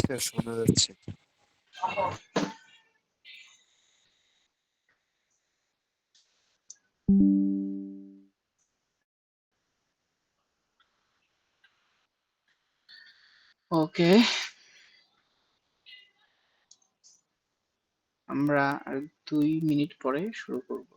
পরিষ্কার শোনা যাচ্ছে। ওকে, আমরা আর 2 মিনিট পরে শুরু করব।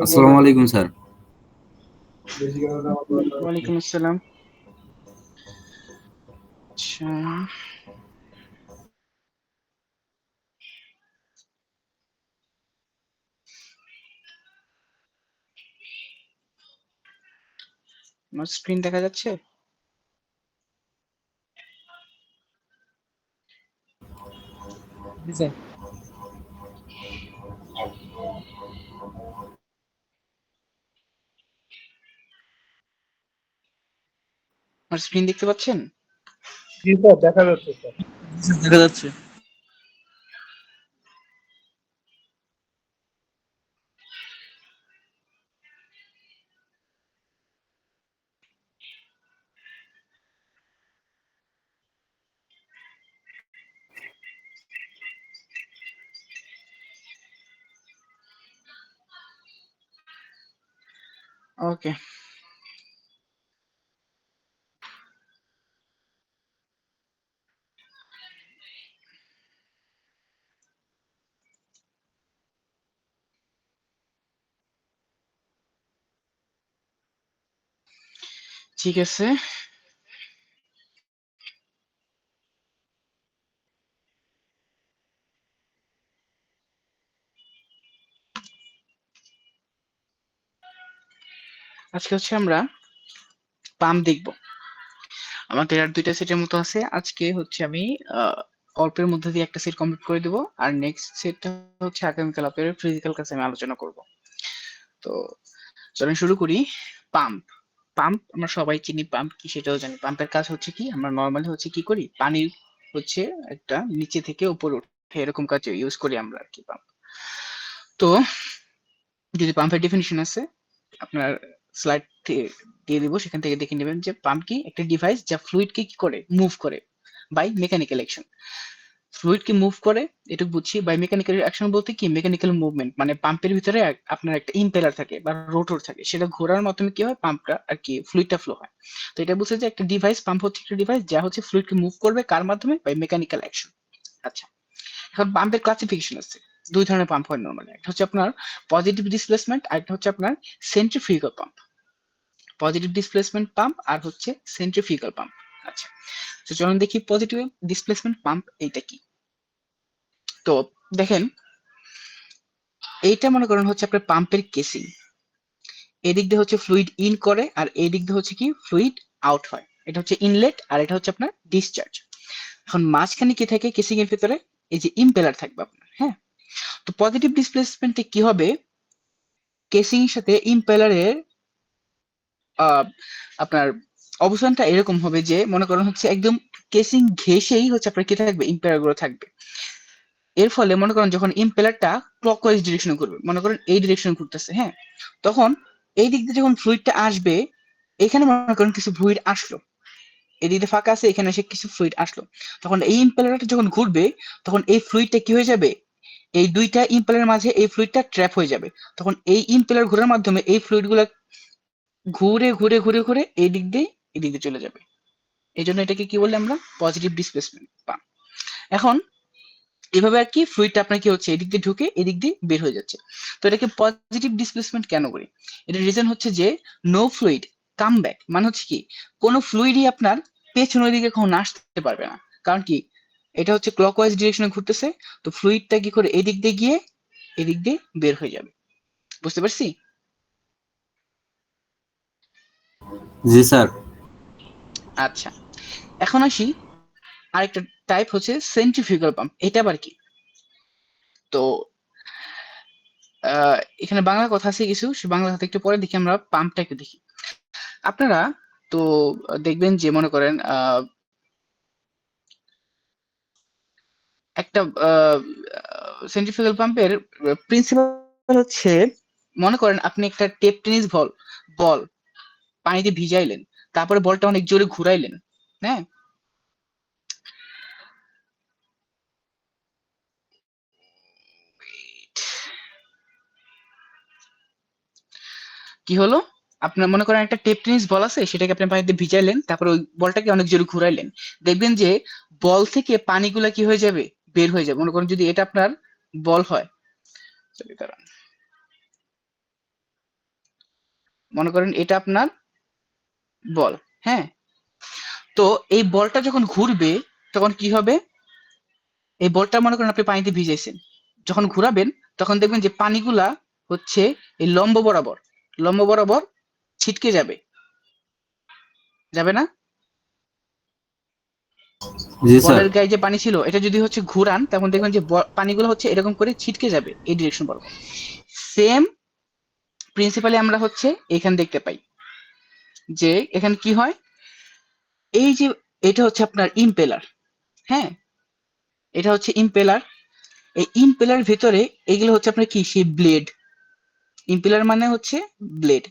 আসসালামু আলাইকুম স্যার। ওয়ালাইকুম আসসালাম। আচ্ছা, আমার স্ক্রিন দেখা যাচ্ছে? জি স্যার। আমার স্ক্রিন দেখতে পাচ্ছেন? জি স্যার, দেখা যাচ্ছে স্যার। দেখা যাচ্ছে। ওকে, ঠিক আছে। আজকে হচ্ছে আমরা পাম্প দেখব। আমাদের আর 2টা সেটের মতো আছে। আজকে হচ্ছে আমি অল্পের মধ্যে দিয়ে একটা সেট কমপ্লিট করে দেব, আর নেক্সট সেটটা হচ্ছে আগামীকাল আপনাদের ফিজিক্যাল ক্লাসে আমি আলোচনা করব। তো চলেন শুরু করি। পাম্প পাম্প আমরা সবাই চিনি, পাম্প কি সেটাও জানি। পাম্পের কাজ হচ্ছে কি, আমরা নর্মালি হচ্ছে কি করি, পানি হচ্ছে একটা নিচে থেকে উপরে উঠে এরকম কাজে ইউজ করি আমরা আর কি পাম্প। তো যদি পাম্পের ডেফিনিশন আছে আপনার স্লাইড দিয়ে দিব, সেখান থেকে দেখে নেবেন যে পাম্প কি একটা ডিভাইস যা ফ্লুইডকে কি করে, মুভ করে বাই মেকানিক্যাল অ্যাকশন। ফ্লুইড কি মুভ করে এটুকু বুঝছি। বাই মেকানিক্যাল অ্যাকশন বলতে কি, মেকানিক্যাল মুভমেন্ট, মানে পাম্পের ভিতরে আপনার একটা ইম্পেলার থাকে বা রোটর থাকে, সেটা ঘোরার মাধ্যমে কি হয়, পাম্পটা আর কি ফ্লুইডটা ফ্লো হয়। তো এটা বুঝছে যে একটা ডিভাইস, পাম্প হচ্ছে একটা ডিভাইস যা হচ্ছে ফ্লুইডকে মুভ করবে কার মাধ্যমে, বাই মেকানিক্যাল অ্যাকশন। আচ্ছা, এখন পাম্পের ক্লাসিফিকেশন আছে দুই ধরনের পাম্প হয় নরমালি, একটা হচ্ছে আপনার পজিটিভ ডিসপ্লেসমেন্ট আর একটা হচ্ছে আপনার centrifugal pump. Positive displacement pump আর হচ্ছে সেন্ট্রিফিউগাল পাম্প। আচ্ছা, তো চলুন দেখি পজিটিভ ডিসপ্লেসমেন্ট পাম্প এইটা কি। তো দেখেন, এইটা মনে করেন হচ্ছে আপনার পাম্পের কেসিং, এদিক দিয়ে হচ্ছে ফ্লুইড ইন করে আর এই দিক দিয়ে হচ্ছে কি ফ্লুইড আউট হয়। এটা হচ্ছে ইনলেট আর এটা হচ্ছে আপনার ডিসচার্জ। এখন মাঝখানে কি থাকে কেসিং এর ভিতরে, এই যে ইম্পেলার থাকবে আপনার। হ্যাঁ, তো পজিটিভ ডিসপ্লেসমেন্টে কি হবে, কেসিং এর সাথে ইম্পেলারের আপনার অবস্থানটা এরকম হবে যে মনে করেন হচ্ছে একদম কেসিং ঘেঁষেই হচ্ছে আপনার কি থাকবে, ইম্পেলার গুলো থাকবে। এর ফলে মনে করেন যখন ইম্পেলারটা ক্লকওয়াইজ ডিরেকশনে ঘুরবে, মনে করেন এই ডিরেকশনে ঘুরতেছে, হ্যাঁ, তখন এই দিক দিয়ে যখন ফ্লুইডটা আসবে, এখানে মনে করেন কিছু ফ্লুইড আসলো, এদিকে ফাঁকা আছে, এখানে এসে কিছু ফ্লুইড আসলো, তখন এই ইম্পেলারটা যখন ঘুরবে তখন এই ফ্লুইডটা কি হয়ে যাবে, এই দুইটা ইম্পেলারের মাঝে এই ফ্লুইডটা ট্র্যাপ হয়ে যাবে। তখন এই ইম্পেলার ঘোরার মাধ্যমে এই ফ্লুইড গুলা ঘুরে ঘুরে ঘুরে ঘুরে এই দিক দিয়ে এদিক দিয়ে চলে যাবে। এই জন্য এটাকে কি বললে আমরা, পজিটিভ ডিসপ্লেসমেন্ট পাম্প। এখন এভাবে আর কি ফ্লুইডটা আপনার কি হচ্ছে এদিক দিয়ে ঢুকে এদিক দিয়ে বের হয়ে যাচ্ছে। তো এটাকে পজিটিভ ডিসপ্লেসমেন্ট কেন করি, এটার রিজন হচ্ছে যে নো ফ্লুইড কাম ব্যাক, মানে হচ্ছে কি কোনো ফ্লুইডই আপনার পেছনের দিকে কখনো আসতে পারবে না। কারণ কি, এটা হচ্ছে ক্লকওয়াইজ ডিরেকশনে ঘুরতেছে, তো ফ্লুইডটা কি করে এদিক দিয়ে গিয়ে এদিক দিয়ে বের হয়ে যাবে। বুঝতে পারছি? জি স্যার। আচ্ছা, এখন আসি আরেকটা টাইপ হচ্ছে সেন্ট্রিফিউগাল পাম্প। এটা আবার কি? তো এখানে বাংলা কথা আছে কিছু, সে বাংলা কথা একটু পরে দেখি, আমরা পাম্পটা একটু দেখি। আপনারা তো দেখবেন যে মনে করেন একটা সেন্ট্রিফিউগাল পাম্পের প্রিন্সিপাল হচ্ছে, মনে করেন আপনি একটা টেপ টেনিস বল পানিতে ভিজাইলেন, তারপরে বলটা অনেক জোরে ঘুরাইলেন, হ্যাঁ, কি হলো, আপনার মনে করেন একটা টেপ টেনিস বল আছে, সেটাকে আপনি পানিতে ভিজাইলেন, তারপরে ওই বলটাকে অনেক জোরে ঘুরাইলেন, দেখবেন যে বল থেকে পানিগুলা কি হয়ে যাবে, বের হয়ে যাবে। মনে করেন যদি এটা আপনার বল হয়, দাঁড়ান, মনে করেন এটা আপনার বল, হ্যাঁ, তো এই বলটা যখন ঘুরবে তখন কি হবে, এই বলটা মনে করেন আপনি পানিতে ভিজাইছেন, যখন ঘুরাবেন তখন দেখবেন যে পানিগুলা হচ্ছে এই লম্ব বরাবর ছিটকে যাবে, যাবে না? জি স্যার। বলের গায়ে যে পানি ছিল এটা যদি হচ্ছে ঘুরান, তখন দেখবেন যে পানিগুলো হচ্ছে এরকম করে ছিটকে যাবে এই ডিরেকশন বরাবর। সেম প্রিন্সিপালি আমরা হচ্ছে এখানে দেখতে পাই যে এখানে কি হয়, এই যে এটা হচ্ছে আপনার ইম্পেলার, হ্যাঁ, এটা হচ্ছে ইম্পেলার, এই ইম্পেলার ভিতরে এগুলো হচ্ছে আপনার কি, সেই ব্লেড, ইম্পেলার মানে হচ্ছে ব্লেড,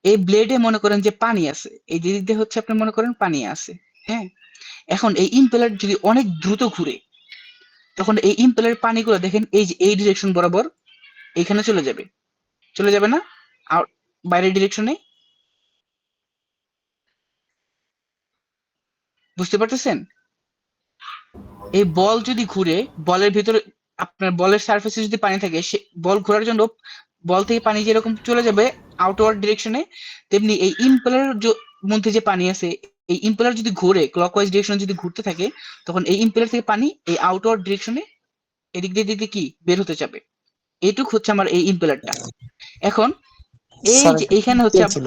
এই ব্লেডে মনে করেন যে পানি আছে, এই দিক দিয়ে হচ্ছে আপনি মনে করেন পানি আছে, হ্যাঁ, এখন এই ইম্পেলার যদি অনেক দ্রুত ঘুরে, তখন এই ইম্পেলার পানিগুলো দেখেন এই যে এই ডিরেকশন বরাবর এখানে চলে যাবে না, আর বাইরের ডিরেকশনে, বুঝতে পারতেছেন? এই বল যদি ঘুরে, বলের ভিতরে আপনার বলের সারফেসে যদি পানি থাকে, সে বল ঘোরার জন্য বল থেকে পানি যেরকম চলে যাবে আউটওয়ার্ড ডিরেকশনে, তেমনি এই ইম্পেলার মধ্যে যে পানি আছে, এই ইম্পেলার যদি ঘুরে ক্লকওয়াইজ ডিরেকশনে যদি ঘুরতে থাকে, তখন এই ইম্পেলার থেকে পানি এই আউটওয়ার্ড ডিরেকশনে এদিক দিয়ে দিকে কি বের হতে যাবে। এইটুক হচ্ছে আমার এই ইম্পেলারটা। এখন এই স্যার যে এটা এইখানে হচ্ছে ছিল।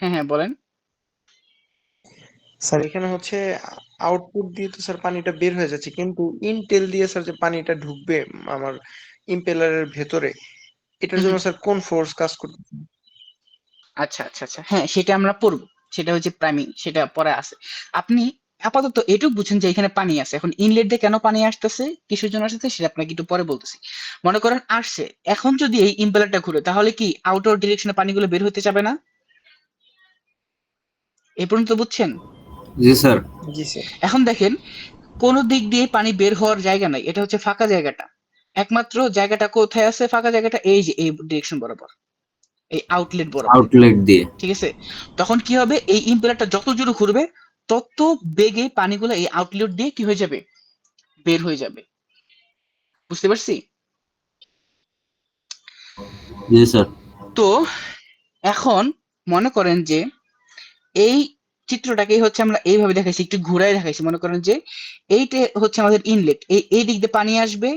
হ্যাঁ হ্যাঁ বলেন। স্যার এখানে হচ্ছে আউটপুট দিয়ে তো স্যার পানিটা বের হয়ে যাচ্ছে, কিন্তু ইনটেল দিয়ে স্যার যে পানিটা ঢুকবে আমার ইম্পেলারের ভেতরে, এটার হুম, জন্য হুম। স্যার কোন ফোর্স কাজ করতেছে? আচ্ছা আচ্ছা আচ্ছা, হ্যাঁ সেটা আমরা পড়বো, সেটা হচ্ছে প্রাইমিং, সেটা পরে আছে। আপনি আপাতত এটুকু বুঝেন যে এখানে পানি আছে, এখন ইনলেট দিয়ে কেন পানি আসতেছে, কিসের জন্য আসতেছে, সেটা আপনাকে একটু পরে বলতেছি। মনে করেন আসছে, এখন যদি এই ইম্পেলারটা ঘুরে, তাহলে কি আউটওয়ার্ড ডিরেকশনে পানিগুলো বের হতে যাবে না? এই পর্যন্ত বুঝছেন? জি স্যার। জি স্যার। এখন দেখেন, কোন দিক দিয়ে পানি বের হওয়ার জায়গা নাই, এটা হচ্ছে ফাঁকা জায়গাটা, একমাত্র জায়গাটা কোথায় আছে ফাঁকা জায়গাটা, এই যে এই ডিরেকশন বরাবর, এই আউটলেট বরাবর, আউটলেট দিয়ে। ঠিক আছে? তখন কি হবে, এই ইম্পেলারটা যত জোরে ঘুরবে তত বেগে পানিগুলো এই আউটলেট দিয়ে কি হয়ে যাবে, বের হয়ে যাবে। বুঝতে পারছি? জি স্যার। তো এখন মনে করেন যে এই চিত্রটাকেই হচ্ছে আমরা এইভাবে দেখাইছি, একটু ঘুরায় দেখাইছি। মনে করেন যে এইটা হচ্ছে আমাদের ইনলেট, এই দিক দিয়ে পানি আসবে,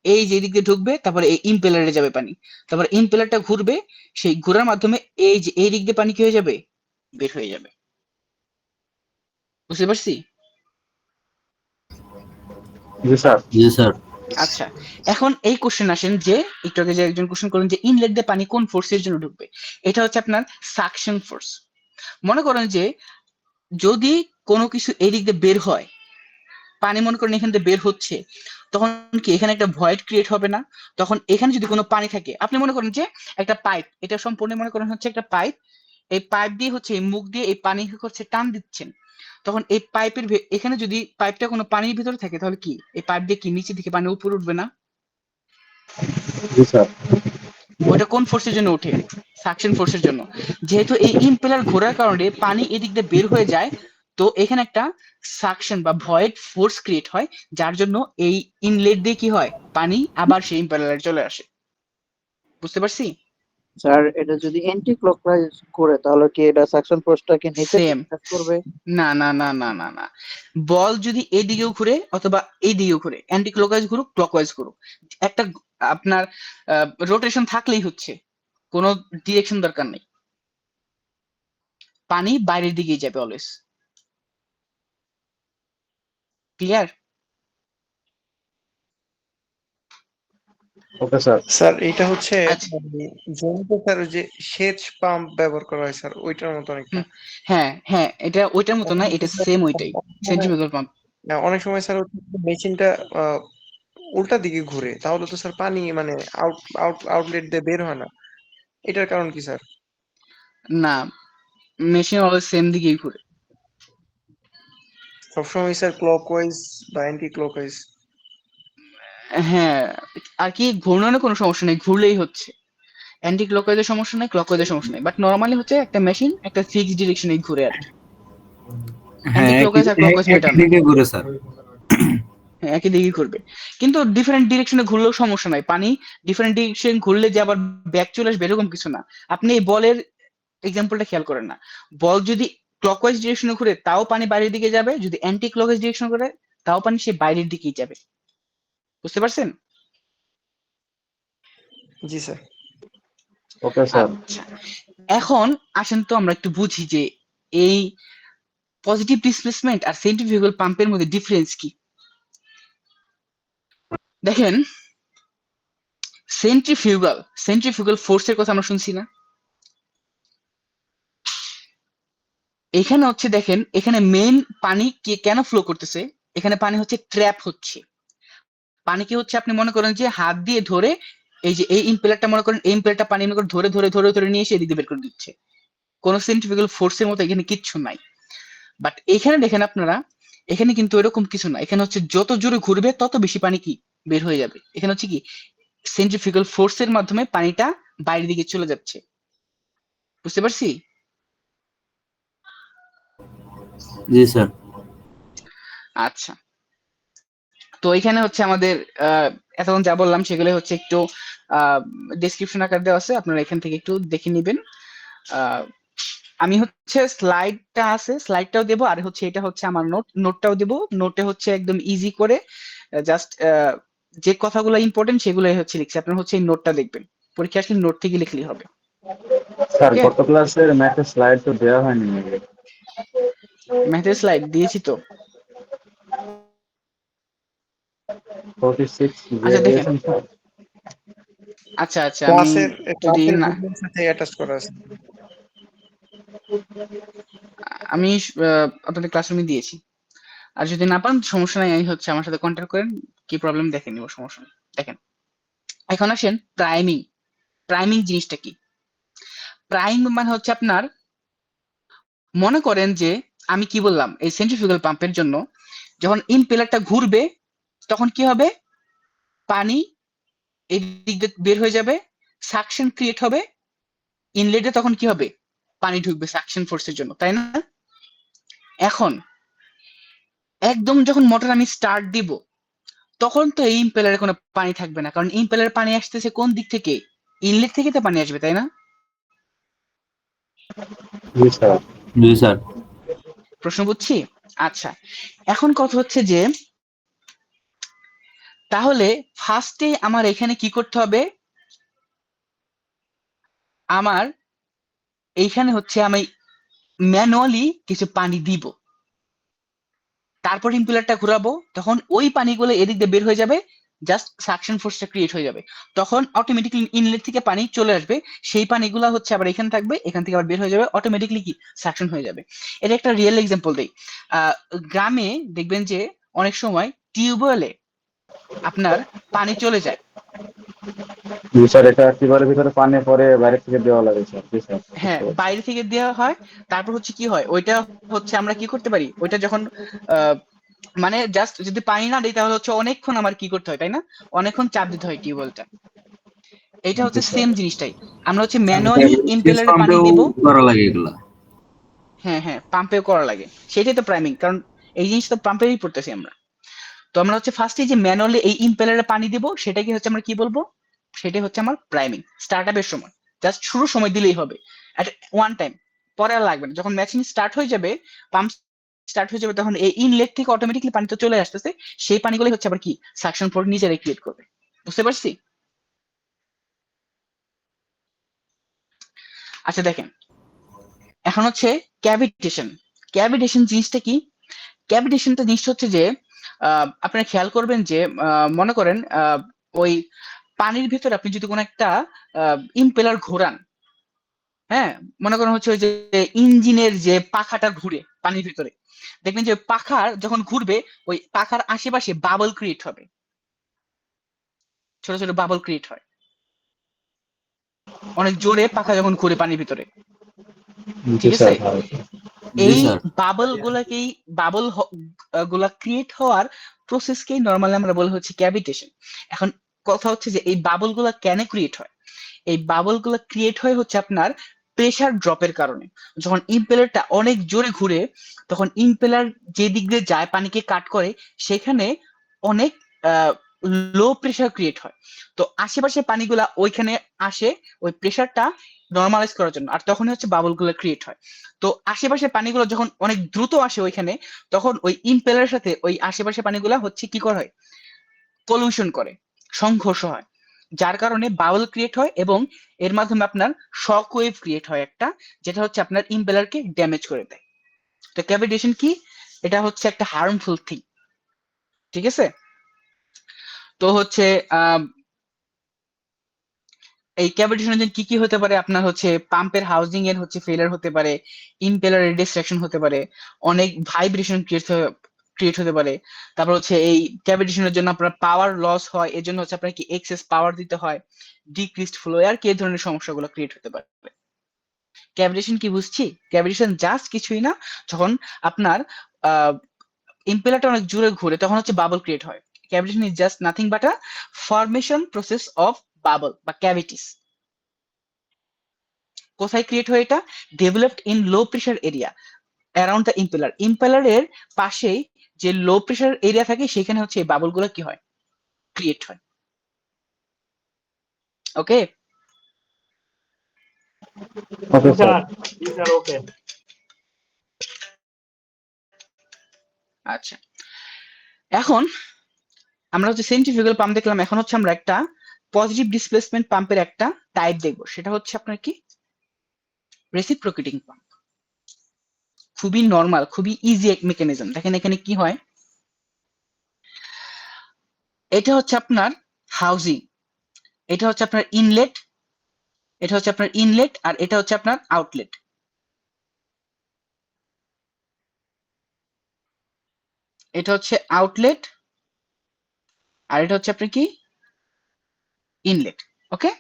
এই যে দিক দিয়ে ঢুকবে, তারপরে এই ইম্পেলারে যাবে পানি, তারপরে ইম্পেলারটা ঘুরবে, সেই ঘোরার মাধ্যমে এই যে এই দিক দিয়ে পানি কি হয়ে যাবে, বের হয়ে যাবে। বুঝতে পারছি? জি স্যার। জি স্যার। আচ্ছা, এখন এই কোশ্চেন আসেন যে একটু আগে যে একজন কোশ্চেন করেন যে ইনলেট দিয়ে পানি কোন ফোর্সের জন্য ঢুকবে, এটা হচ্ছে আপনার সাকশন ফোর্স। মনে করেন যে যদি কোনো কিছু এই দিক দিয়ে বের হয়, পানি মনে করেন এখান থেকে বের হচ্ছে, তখন কি এখানে একটা ভয়েড ক্রিয়েট হবে না? তখন এখানে যদি কোনো পানি থাকে, আপনি মনে করেন যে একটা পাইপ, এটা সম্পূর্ণ মনে করেন হচ্ছে একটা পাইপ, এই পাইপ দিয়ে হচ্ছে এই মুখ দিয়ে এই পানি হচ্ছে টান দিচ্ছেন, তখন এই পাইপের এখানে যদি পাইপটা কোনো পানির ভিতরে থাকে, তাহলে কি এই পাইপ দিয়ে কি নিচে দিকে পানি উপরে উঠবে না? জি স্যার। ওটা কোন ফোর্সের জন্য ওঠে? সাকশন ফোর্সের জন্য। যেহেতু এই ইম্পেলার ঘোরার কারণে পানি এদিক দিয়ে বের হয়ে যায়, তো এখানে একটা সাকশন বা ভয়েড ফোর্স ক্রিয়েট হয়, যার জন্য এই ইনলেট দিয়ে কি হয়, পানি আবার সেই ইম্পেলারে চলে আসে। বুঝতে পারছি? স্যার এটা যদি অ্যান্টি ক্লকওয়াইজ করে তাহলে কি এটা সাকশন ফোর্সটাকে নিচে সেম। কাজ করবে? না না না না না না, বল যদি এদিকেও ঘুরে অথবা এই দিকেও ঘুরে, অ্যান্টি ক্লকওয়াইজ ঘুরুক ক্লকওয়াইজ ঘুরুক, একটা আপনার রোটেশন থাকলেই হচ্ছে, কোনো ডিরেকশন দরকার নেই, পানি বাইরের দিকেই যাবে অলওয়েজ। ক্লিয়ার? ওকে স্যার। স্যার এটা হচ্ছে আচ্ছা। জমিতে স্যার ওই যে সেচ পাম্প ব্যবহার করা হয় স্যার, ওইটার মতো অনেকটা। হ্যাঁ হ্যাঁ, এটা ওইটার মতো না, এটা সেম ওইটাই, সেন্ট্রিফিউগাল পাম্প। অনেক সময় স্যার মেশিনটা উল্টা দিকে ঘুরে, তাহলে তো স্যার পানি মানে আউটলেট দিয়ে বের হয় না, এটার কারণ কি স্যার? না, মেশিন অলওয়েজ সেম দিকেই ঘুরে। সবসময় স্যার ক্লকওয়াইজ বা অ্যান্টি ক্লকওয়াইজ? হ্যাঁ, আর কি ঘূর্ণনে কোনো সমস্যা নেই, ঘুরলেই হচ্ছে। অ্যান্টি ক্লকওয়াইজের সমস্যা নেই, ক্লকওয়াইজের সমস্যা নেই, বাট নরমালি হচ্ছে একটা মেশিন একটা ফিক্সড ডিরেকশনে ঘুরে আর কি। হ্যাঁ, অ্যান্টি ক্লকওয়াইজ আর ক্লকওয়াইজ বেটার না। একদিকে ঘুরে স্যার। হ্যাঁ, একই দিকেই ঘুরবে, কিন্তু ডিফারেন্ট ডিরেকশনে ঘুরলেও সমস্যা নাই। পানি ডিফারেন্ট ডিরেকশন ঘুরলে যে আবার ব্যাক চলে আসবে এরকম কিছু না। আপনি এই বলের এক্সাম্পলটা খেয়াল করেন না, বল যদি ক্লকওয়াইজ ডিরেকশনে ঘুরে তাও পানি বাইরের দিকে যাবে, যদি অ্যান্টি ক্লকওয়াইজ ডিরেকশন করে তাও পানি সে বাইরের দিকেই যাবে। বুঝতে পারছেন? জি স্যার। Okay sir. আচ্ছা, এখন আসেন তো আমরা একটু বুঝি যে এই পজিটিভ ডিসপ্লেসমেন্ট আর সেন্ট্রিফিউগাল পাম্পের মধ্যে ডিফারেন্স কি। দেখেন, সেন্ট্রিফিউগাল ফোর্সের কথা আমরা শুনছি না? এখানে হচ্ছে দেখেন, এখানে মেইন পানি কেন ফ্লো করতেছে, এখানে পানি হচ্ছে ট্র্যাপ হচ্ছে। পানি কি হচ্ছে, আপনি মনে করেন যে হাত দিয়ে ধরে এই যে এই ইম্পেলারটা মনে করেন, এই ইম্পেলারটা পানি মনে করেন ধরে ধরে ধরে ধরে নিয়ে এসে এদিকে বের করে দিচ্ছে। কোন সেন্ট্রিফিউগাল ফোর্সের মতো এখানে কিচ্ছু নাই। বাট এখানে দেখেন আপনারা, এখানে কিন্তু এরকম কিছু না। এখানে হচ্ছে যত জোরে ঘুরবে তত বেশি পানি কি বের হয়ে যাবে। এখানে হচ্ছে কি সেন্ট্রিফিউগাল ফোর্সের মাধ্যমে পানিটা বাইরের দিকে চলে যাচ্ছে। বুঝতে পারছি? জি স্যার। আচ্ছা, তো এখানে হচ্ছে আমাদের এতক্ষণ যা বললাম সেগুলো হচ্ছে একটু ডেসক্রিপশন আকার দেওয়া আছে, আপনারা এখান থেকে একটু দেখে নেবেন। আমি হচ্ছে স্লাইডটা আছে, স্লাইডটাও দেবো, আর হচ্ছে এটা হচ্ছে আমার নোটটাও দেবো। নোটে হচ্ছে একদম ইজি করে জাস্ট যে কথাগুলো ইম্পর্টেন্ট সেগুলোই হচ্ছে লিখছি। আপনারা হচ্ছে এই নোটটা দেখবেন, পরীক্ষা আসলে নোট থেকে লিখলেই হবে। Sir Okay? গত ক্লাসের ম্যাথের স্লাইড তো দেওয়া হয়নি। ম্যাথের স্লাইড দিয়েছি তো। 46 আচ্ছা দেখেন, দিয়েছেন স্যার। আচ্ছা আচ্ছা, আমি ক্লাসের যদি না, ভিডিওর সাথে অ্যাটাচ করা আছে। আমি আপনাদের ক্লাসরুমে দিয়েছি। আর যদি না পান সমস্যা নাই, আমি হচ্ছে আমার সাথে কন্ট্যাক্ট করেন, কি প্রবলেম দেখে নিব, সমস্যা নেই। দেখেন, এখন আসেন প্রাইমিং। প্রাইমিং জিনিসটা কি? প্রাইম মানে হচ্ছে আপনার, মনে করেন যে আমি কি বললাম, এই সেন্ট্রিফিউগাল পাম্পের জন্য যখন ইম্পেলারটা ঘুরবে তখন কি হবে, পানি এই দিক দিয়ে বের হয়ে যাবে, সাকশন ক্রিয়েট হবে, ইনলেটে তখন কি হবে, পানি ঢুকবে সাকশন ফোর্সের জন্য, তাই না? এখন একদম যখন মোটর আমি স্টার্ট দিব তখন তো এই ইম্পেলারে কোনো পানি থাকবে না, কারণ ইম্পেলার পানি আসতেছে কোন দিক থেকে? ইনলেট থেকে তো পানি আসবে, তাই না? জি স্যার। জি স্যার। প্রশ্ন বুঝছি? আচ্ছা, এখন কথা হচ্ছে যে তাহলে ফার্স্টে আমার এখানে কি করতে হবে? আমার এইখানে হচ্ছে আমি ম্যানুয়ালি কিছু পানি দিব, তারপর ইম্পেলারটা ঘোরাবো, তখন ওই পানিগুলো এদিক দিয়ে বের হয়ে যাবে, জাস্ট সাকশন ফোর্সটা ক্রিয়েট হয়ে যাবে, তখন অটোমেটিকলি ইনলেট থেকে পানি চলে আসবে, সেই পানিগুলো হচ্ছে আবার এখানে থাকবে, এখান থেকে আবার বের হয়ে যাবে, অটোমেটিকলি কি সাকশন হয়ে যাবে। এটা একটা রিয়েল এক্সাম্পল দেই। গ্রামে দেখবেন যে অনেক সময় টিউবওয়েলে আপনার পানি চলে যায়। জি স্যার, এটা টিউবের ভিতরে পানি পরে বাইরে থেকে দেওয়া লাগে স্যার। জি স্যার, হ্যাঁ, বুঝতে পারছি। বাইরে থেকে দেওয়া হয়। তারপর হচ্ছে কি হয়, ওইটা হচ্ছে আমরা কি করতে পারি, ওইটা যখন মানে জাস্ট যদি পানি না দিই তাহলে হচ্ছে অনেকক্ষণ আমার কি করতে হয়, তাই না? অনেকক্ষণ চাপ দিতে হয় টিউবওয়েলটা। এটা জি হচ্ছে স্যার। সেম জিনিসটাই, আমরা হচ্ছে ম্যানুয়ালি ইম্পেলারে পানি পাম্পেও দিব। করা লাগে এগুলা। হ্যাঁ হ্যাঁ, পাম্পেও করা লাগে, সেটাই তো প্রাইমিং, কারণ এই জিনিস তো পাম্পেরই পড়তেছি আমরা। তো আমরা হচ্ছে ফার্স্টে যে ম্যানুয়ালি এই ইম্পেলারে পানি দিব, সেটাকে হচ্ছে আমরা কি বলবো? সেটাই হচ্ছে আমার প্রাইমিং। স্টার্ট আপের সময় জাস্ট শুরুর সময় দিলেই হবে, এট ওয়ান টাইম, পরে আর লাগবে না। যখন মেশিন স্টার্ট হয়ে যাবে, পাম্প স্টার্ট হয়ে যাবে, তখন এই ইনলেট থেকে অটোমেটিকলি পানি তো চলে আসতেছে, সেই পানিগুলোই হচ্ছে আবার কি সাকশন ফোর্স নিজেরাই ক্রিয়েট করবে। বুঝতে পারছি? আচ্ছা দেখেন, এখন হচ্ছে ক্যাভিটেশন। ক্যাভিটেশন জিনিসটা কি? ক্যাভিটেশনটা জিনিসটা হচ্ছে যে আপনারা খেয়াল করবেন যে মনে করেন ওই পানির ভিতরে আপনি যদি কোনো একটা ইম্পেলার ঘোরান, হ্যাঁ, মনে করেন হচ্ছে ওই যে ইঞ্জিনের যে পাখাটা ঘুরে পানির ভিতরে, দেখবেন যে পাখার যখন ঘুরবে, ওই পাখার আশেপাশে বাবল ক্রিয়েট হবে, ছোট ছোট বাবল ক্রিয়েট হয় অনেক জোরে পাখা যখন ঘুরে পানির ভিতরে। জি ঠিক স্যার, আছে? ভালো। জি এই স্যার। বাবল গুলাকেই বাবল গুলা ক্রিয়েট হওয়ার প্রসেসকেই নর্মালি আমরা বলি হচ্ছে ক্যাভিটেশন। এখন কথা হচ্ছে যে এই বাবল গুলা কেন ক্রিয়েট হয়? এই বাবল গুলা ক্রিয়েট হয় হচ্ছে আপনার প্রেসার ড্রপের কারণে। যখন ইম্পেলারটা অনেক জোরে ঘুরে, তখন ইম্পেলার যে দিক দিয়ে যায় পানিকে কাট করে, সেখানে অনেক লো প্রেসার ক্রিয়েট হয়। তো আশেপাশে পানিগুলা ওইখানে আসে ওই প্রেসারটা নর্মালাইজ করার জন্য, আর তখনই হচ্ছে বাবল গুলা ক্রিয়েট হয়। তো আশেপাশে পানিগুলো যখন অনেক দ্রুত আসে ওইখানে, তখন ওই ইম্পেলারের সাথে ওই আশেপাশে পানিগুলা হচ্ছে কি করা হয়, পলিউশন করে, সংঘর্ষ হয়, যার কারণে বাবল ক্রিয়েট হয়, এবং এর মাধ্যমে আপনার শক ওয়েভ ক্রিয়েট হয় একটা, যেটা হচ্ছে আপনার ইম্পেলারকে ড্যামেজ করে দেয়। তো ক্যাভিটেশন কি? এটা হচ্ছে একটা হার্মফুল থিং। ঠিক আছে? তো হচ্ছে আহ এই ক্যাভিটেশনের জন্য কি কি হতে পারে? আপনার হচ্ছে পাম্পের হাউজিং এর হচ্ছে ফেলিয়ার হতে পারে, ইম্পেলারের ডিস্ট্রাকশন হতে পারে, অনেক ভাইব্রেশন ক্রিয়েট হতে পারে। তারপর হচ্ছে এই ক্যাভিটেশনের জন্য আপনার পাওয়ার লস হয়, এর জন্য হচ্ছে আপনার কি এক্সেস পাওয়ার দিতে হয়, ডিক্রিজড ফ্লো, আর কি এই ধরনের সমস্যাগুলো ক্রিয়েট হতে পারে। ক্যাভিটেশন কি বুঝছি? ক্যাভিটেশন জাস্ট কিছুই না, যখন আপনার ইম্পেলারটা অনেক জোরে ঘুরে, তখন হচ্ছে বাবল ক্রিয়েট হয়। Cavitation is just nothing but a formation process of bubble বা ক্যাভিটিস। কোথায় ক্রিয়েট হয় এটা? Developed in low pressure area around the impeller. ইম্পেলারের পাশেই যে লো প্রেসার এরিয়া থাকে, সেখানে হচ্ছে এই বাবল গুলো কি হয়, ক্রিয়েট হয়। Okay? Okay sir. Sir okay. আচ্ছা, এখন আমরা হচ্ছে সেন্ট্রিফিউগাল পাম্প দেখলাম, এখন হচ্ছে আমরা একটা পজিটিভ ডিসপ্লেসমেন্ট পাম্পের একটা টাইপ দেখবো, সেটা হচ্ছে আপনার কি রেসিপ্রোকেটিং পাম্প। খুবই নর্মাল, খুবই ইজি এক মেকানিজম। দেখেন এখানে কি হয়, এটা হচ্ছে আপনার হাউজিং, এটা হচ্ছে আপনার ইনলেট, এটা হচ্ছে আপনার ইনলেট, আর এটা হচ্ছে আপনার আউটলেট। এটা হচ্ছে আউটলেট, আর এটা হচ্ছে আপনার কি ইনলেট। ওকে?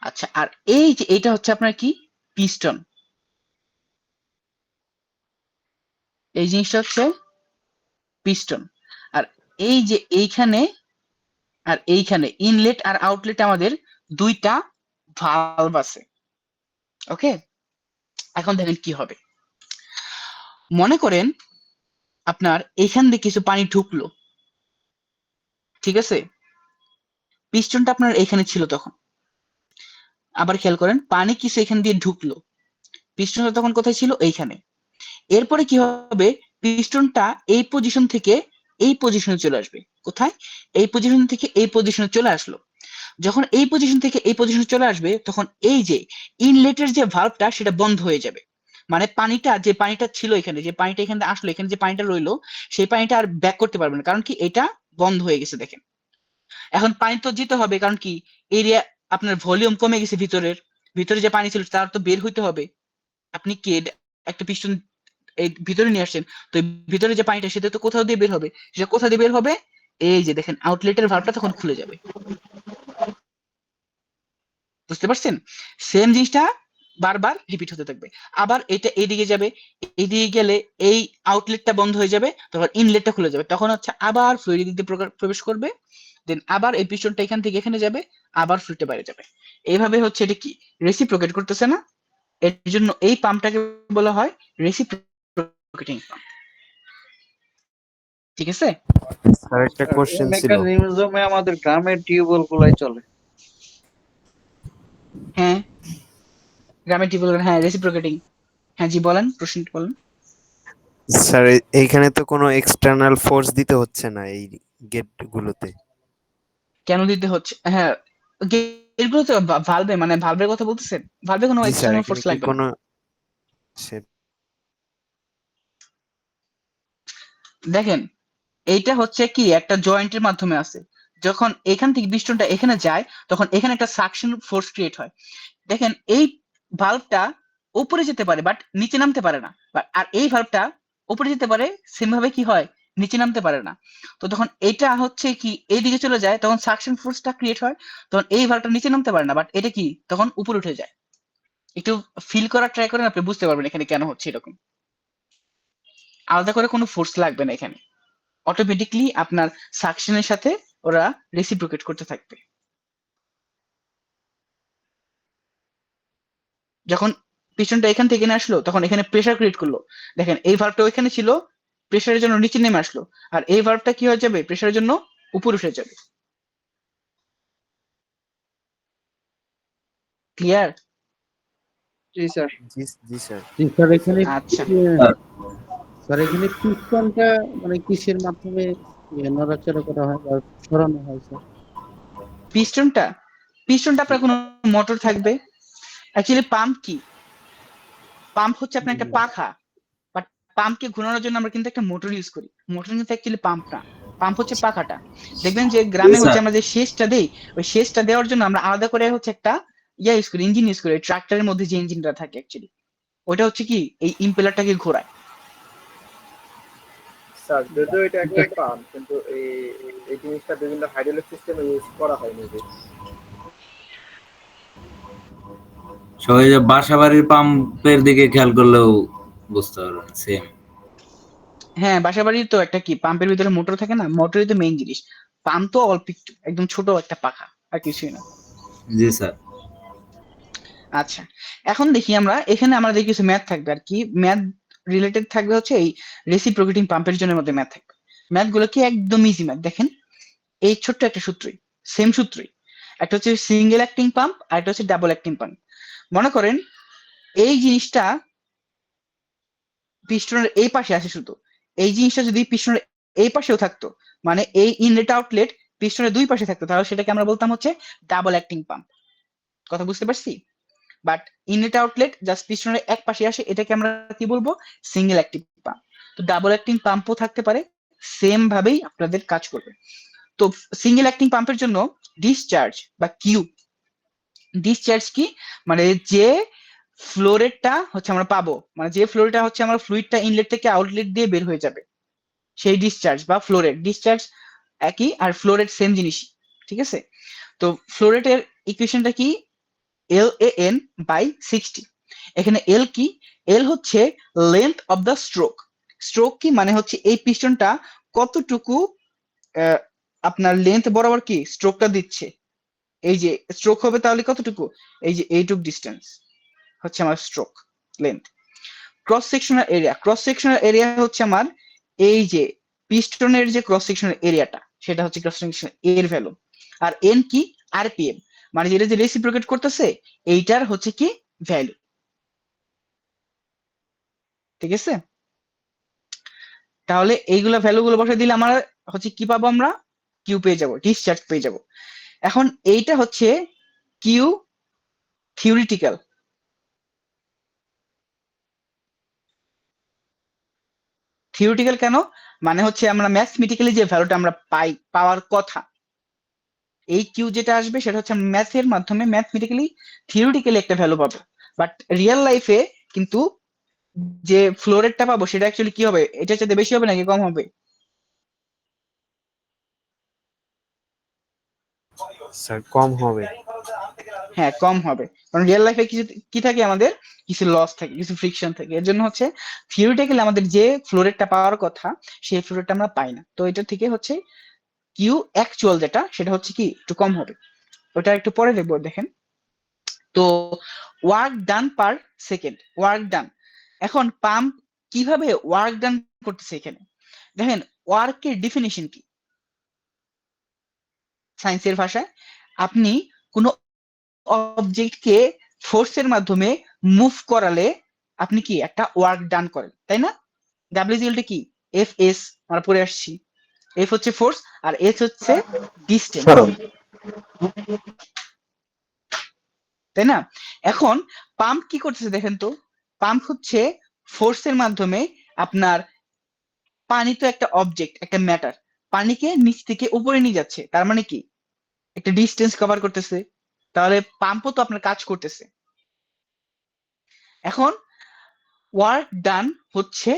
আচ্ছা, আর এই যে এটা হচ্ছে আপনার কি পিস্টন, এই জিনিসটা হচ্ছে পিস্টন। আর এই যে এইখানে আর এইখানে ইনলেট আর আউটলেট আমাদের দুইটা ভালভ আছে। ওকে? এখন দেখেন কি হবে, মনে করেন আপনার এখান দিয়ে কিছু পানি ঢুকলো, ঠিক আছে, পিস্টনটা আপনার এখানে ছিল তখন। আবার খেয়াল করেন, পানি কিছু এখান দিয়ে ঢুকলো, পিস্টনটা তখন কোথায় ছিল? এইখানে। এরপরে কি হবে, পিস্টনটা এই পজিশন থেকে এই পজিশনে চলে আসবে। কোথায়? এই পজিশন থেকে এই পজিশনে চলে আসলো। যখন এই পজিশন থেকে এই পজিশনে চলে আসবে, তখন এই যে ইনলেটের যে ভালভটা সেটা বন্ধ হয়ে যাবে। মানে পানিটা, যে পানিটা ছিল এখানে, যে পানিটা এখানে আসলো, এখানে যে পানিটা রইলো, সেই পানিটা আর ব্যাক করতে পারবে না, কারণ কি এটা বন্ধ হয়ে গেছে। দেখেন, এখন পানি তো যেতে হবে, কারণ কি এরিয়া, আপনার ভলিউম কমে গেছে, ভিতরে যে পানি ছিল তার তো বের হইতে হবে। আপনি কি একটা পিস্টন এই ভিতরে নিয়ে আসছেন, তো ভিতরে যে পানিটা সেটা তো কোথাও দিয়ে বের হবে, সেটা কোথা দিয়ে বের হবে? এই যে দেখেন, আউটলেটের ভালভটা তখন খুলে যাবে। বুঝতে পারছেন? সেম জিনিসটা বারবার রিপিট হতে থাকবে। আবার এটা এইদিকে যাবে, এইদিকে গেলে এই আউটলেটটা বন্ধ হয়ে যাবে, তখন ইনলেটটা খুলে যাবে, তখন হচ্ছে আবার ফ্লুইড দিকে প্রবেশ করবে, দেন আবার এই পিস্টনটা এখান থেকে এখানে যাবে, আবার ফ্লুইডটা বাইরে যাবে। এইভাবে হচ্ছে এটা কি রেসিপ্রোকেট করতেছে না? এর জন্য এই পাম্পটাকে বলা হয় রেসিপ্রোকেটিং পাম্প। ঠিক আছে? স্যার একটা স্যার, এই কোশ্চেন ছিল। মেকানিজমে আমাদের গ্রামের টিউবওয়েল গুলাই চলে। হ্যাঁ, গ্রামের টিউবওয়েল, হ্যাঁ রেসিপ্রোকেটিং। হ্যাঁ জি বলেন, প্রশ্নটা বলেন। স্যার এইখানে তো কোনো এক্সটার্নাল ফোর্স দিতে হচ্ছে না এই গেট গুলোতে। কেন দিতে হচ্ছে? হ্যাঁ, এগুলো তো ভালভে, মানে ভালভের কথা বলতেছেন, ভালভে কোনো জি স্যার, এক্সটার্নাল এখানে ফোর্স কি লাগবে না। কোনো সে- দেখেন, এইটা হচ্ছে কি একটা জয়েন্টের মাধ্যমে আছে। যখন এখান থেকে পিস্টনটা এখানে যায়, তখন এখানে একটা সাকশন ফোর্স ক্রিয়েট হয়। দেখেন, এই ভালভটা উপরে যেতে পারে বাট নিচে নামতে পারে না, আর এই ভালভটা উপরে যেতে পারে, সেম ভাবে কি হয়, নিচে নামতে পারে না। তো তখন এটা হচ্ছে কি এইদিকে চলে যায়, তখন সাকশন ফোর্সটা ক্রিয়েট হয়, তখন এই ভালভটা নিচে নামতে পারে না, বাট এটা কি তখন উপরে উঠে যায়। একটু ফিল করার ট্রাই করেন, আপনি বুঝতে পারবেন এখানে কেন হচ্ছে এরকম। আলাদা করে কোনো ফোর্স লাগবে না এখানে, অটোমেটিকলি আপনার সাকশনের সাথে ওরা রেসিপ্রোকেট করতে থাকবে। যখন পিস্টনটা এখান থেকে এখানে আসলো, তখন এখানে প্রেসার ক্রিয়েট করলো। দেখেন, এই ভালভটা ওইখানে ছিল, প্রেসারের জন্য নিচে নেমে আসলো, আর এই ভালভটা কি হয়ে যাবে, প্রেসারের জন্য উপরে উঠে যাবে। ক্লিয়ার? জি স্যার। জি জি স্যার। জি স্যার, এখানে আচ্ছা, স্যার এখানে পিস্টনটা মানে কিসের মাধ্যমে নড়াচড়া করা হয় বা সরানো হয় স্যার? পিস্টনটা পিস্টনটা আপনার কোনো মোটর থাকবে। অ্যাকচুয়ালি পাম্প কি, পাম্প হচ্ছে আপনার একটা পাখা, বাট পাম্পকে ঘোরানোর জন্য আমরা কিন্তু একটা মোটর ইউজ করি। মোটর কিন্তু অ্যাকচুয়ালি পাম্প না, পাম্প হচ্ছে পাখাটা। দেখবেন যে গ্রামে Yes, হচ্ছে sir. আমরা যে সেচটা দেই, ওই সেচটা দেওয়ার জন্য আমরা আলাদা করে হচ্ছে একটা ইউজ করি, ইঞ্জিন ইউজ করি। ট্রাক্টরের মধ্যে যে ইঞ্জিনটা থাকে অ্যাকচুয়ালি, ওইটা হচ্ছে কি এই ইম্পেলারটাকে ঘোরায়। স্যার যদিও এটা একটা পাম্প, কিন্তু এই জিনিসটা বিভিন্ন হাইড্রোলিক সিস্টেমে ইউজ করা হয় নিজে। সবাই যে বাসা বাড়ির পাম্পের দিকে খেয়াল করলেও বুঝতে পারবেন সেম। হ্যাঁ, বাসা বাড়ির তো একটা কি পাম্পের ভিতরে মোটর থাকে না, মোটরই তো মেইন জিনিস। পাম্প তো অল্প একটু, একদম ছোট একটা পাখা, আর কিছুই না। জি স্যার। আচ্ছা, এখন দেখি আমরা এখানে আমাদের কিছু ম্যাথ থাকবে, আর কি ম্যাথ রিলেটেড থাকবে হচ্ছে এই রেসিপ্রোকেটিং পাম্পের জন্য মধ্যে ম্যাথ থাকবে। ম্যাথ গুলো কি একদম ইজি ম্যাথ। দেখেন, এই ছোট্ট একটা সূত্রই, সেম সূত্রই। একটা হচ্ছে সিঙ্গেল অ্যাক্টিং পাম্প, আর একটা হচ্ছে ডাবল অ্যাক্টিং পাম্প। মনে করেন এই জিনিসটা পিস্টনের এই পাশে আসে, শুধু এই জিনিসটা যদি পিস্টনের এই পাশেও থাকতো, মানে এই ইনলেট আউটলেট পিস্টনের দুই পাশে থাকতো, তাহলে সেটাকে আমরা বলতাম হচ্ছে ডাবল অ্যাক্টিং পাম্প। কথা বুঝতে পারছি? বাট ইনলেট আউটলেট জাস্ট পিস্টনের এক পাশে আসে, এটাকে আমরা কি বলবো, সিঙ্গেল অ্যাক্টিং পাম্প। তো ডাবল অ্যাক্টিং পাম্পও থাকতে পারে, সেম ভাবেই আপনাদের কাজ করবে। তো সিঙ্গেল অ্যাক্টিং পাম্পের জন্য ডিসচার্জ বা কিউ, ডিসচার্জ কি, মানে যে ফ্লোরেটটা হচ্ছে আমরা পাবো, মানে যে ফ্লোরেটটা হচ্ছে আমরা ফ্লুইডটা ইনলেট থেকে আউটলেট দিয়ে বের হয়ে যাবে, সেই ডিসচার্জ বা ফ্লোরেট। ডিসচার্জ একই, আর ফ্লোরেট সেম জিনিসই, ঠিক আছে? তো ফ্লোরেটের ইকুয়েশনটা কি, LAN/60। এখানে এল কি, এল হচ্ছে length of the stroke. Stroke কি মানে হচ্ছে এই পিস্টনটা কতটুকু আপনার লেন্থ বরাবর কি স্ট্রোকটা দিচ্ছে। এই যে স্ট্রোক হবে তাহলে কতটুকু, এই যে এইটুক ডিস্টেন্স হচ্ছে আমার stroke length. Cross sectional area, cross sectional area হচ্ছে আমার এই যে পিস্টনের যে ক্রস সেকশনাল এরিয়াটা, সেটা হচ্ছে ক্রস সেকশন এর ভ্যালু। আর এন কি? আরপিএম, মানে যেটা যে রেসিপ্রোকেট করতেছে এইটার হচ্ছে কি ভ্যালু। ঠিক আছে, তাহলে এইগুলা ভ্যালু গুলো বসাই দিলে আমরা হচ্ছে কি পাবো, আমরা কিউ পেয়ে যাব, ডিসচার্জ পেয়ে যাব। এখন এইটা হচ্ছে কিউ থিওরিটিক্যাল। থিওরিটিক্যাল কেন? মানে হচ্ছে আমরা ম্যাথমেটিক্যালি যে ভ্যালুটা আমরা পাওয়ার কথা, এই কিউ যেটা আসবে সেটা হচ্ছে ম্যাথের মাধ্যমে ম্যাথমেটিক্যালি থিওরিটিক্যালি একটা ভ্যালু পাবো, বাট রিয়েল লাইফে কিন্তু যে ফ্লো রেটটা পাবো সেটা অ্যাকচুয়ালি কি হবে, এটা চাইতে বেশি হবে নাকি কম হবে? স্যার কম হবে। হ্যাঁ, কম হবে, কারণ রিয়েল লাইফে কিছু কি থাকে, আমাদের কিছু লস থাকে, কিছু ফ্রিকশন থাকে। এর জন্য হচ্ছে থিওরিটিক্যালি আমাদের যে ফ্লো রেটটা পাওয়ার কথা সেই ফ্লো রেটটা আমরা পাই না। তো এটা থেকে হচ্ছে কিউ অ্যাকচুয়াল যেটা সেটা হচ্ছে কি একটু কম হবে। ওটা একটু পরে দেখবো। দেখেন তো work done per second, work done. এখন পাম্প কিভাবে ওয়ার্ক ডান করতেছে এখানে দেখেন, ওয়ার্কের ডেফিনিশন কি সায়েন্সের ভাষায়? আপনি কোনো অবজেক্টকে ফোর্সের মাধ্যমে মুভ করালে আপনি কি একটা ওয়ার্ক ডান করেন, তাই না? ডাব্লিউ কি? এফ এস, আমরা পড়ে আসছি। এফ হচ্ছে ফোর্স আর এস হচ্ছে ডিস্টেন্স, সরল। তাই না? এখন পাম্প কি করতেছে দেখেন তো, পাম্প হচ্ছে ফোর্সের মাধ্যমে আপনার, পানি তো একটা অবজেক্ট, একটা ম্যাটার, পানিকে নিচ থেকে উপরে নিয়ে যাচ্ছে, তার মানে কি একটা ডিস্টেন্স কভার করতেছে, তাহলে পাম্পও তো আপনার কাজ করতেছে। এখন ওয়ার্ক ডান হচ্ছে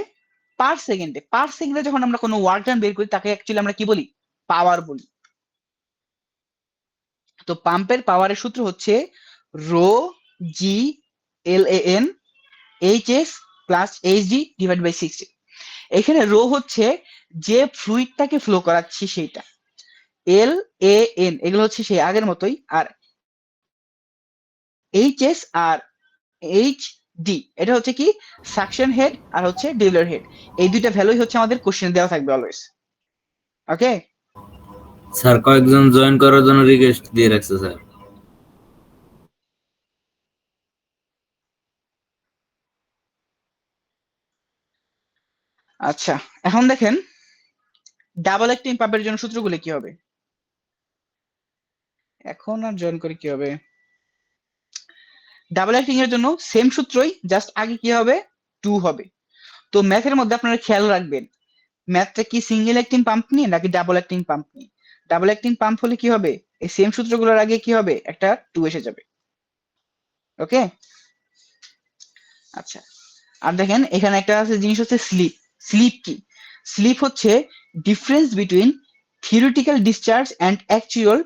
পার সেকেন্ডে, পার সেকেন্ডে যখন আমরা কোনো ওয়ার্ক ডান বের করি তাকে অ্যাকচুয়ালি আমরা কি বলি? পাওয়ার বলি। তো পাম্পের পাওয়ারের সূত্র হচ্ছে rho G L A N H S plus H D divide by 60। এখানে রো হচ্ছে যে ফ্লুইডটাকে ফ্লো করাচ্ছি সেইটা, এল এ এন এগুলো হচ্ছে সেই আগের মতোই, আর এইচ এস আর এইচ ডি এটা হচ্ছে কি সাকশন হেড আর হচ্ছে ডিউলার হেড। এই দুইটা ভ্যালুই হচ্ছে আমাদের কোশ্চেনে দেওয়া থাকবে অলওয়েজ। ওকে, স্যার কয়েকজন জয়েন করার জন্য রিকোয়েস্ট দিয়ে রাখছে স্যার। আচ্ছা এখন দেখেন ডাবল অ্যাক্টিং পাম্পের জন্য সূত্রগুলো কি হবে। এখন আর জয়েন করে কি হবে, ডাবল অ্যাক্টিং এর জন্য সেম সূত্রই, জাস্ট আগে কি হবে 2 হবে। তো ম্যাথের মধ্যে আপনারা খেয়াল রাখবেন ম্যাথটা কি সিঙ্গেল অ্যাক্টিং পাম্প নিয়ে নাকি ডাবল অ্যাক্টিং পাম্প নিয়ে। ডাবল অ্যাক্টিং পাম্প হলে কি হবে, এই সেম সূত্রগুলোর আগে কি হবে একটা 2 এসে যাবে। ওকে, আচ্ছা আর দেখেন এখানে একটা আছে জিনিস হচ্ছে স্লিপ। স্লিপ কি? স্লিপ হচ্ছে difference between theoretical discharge and actual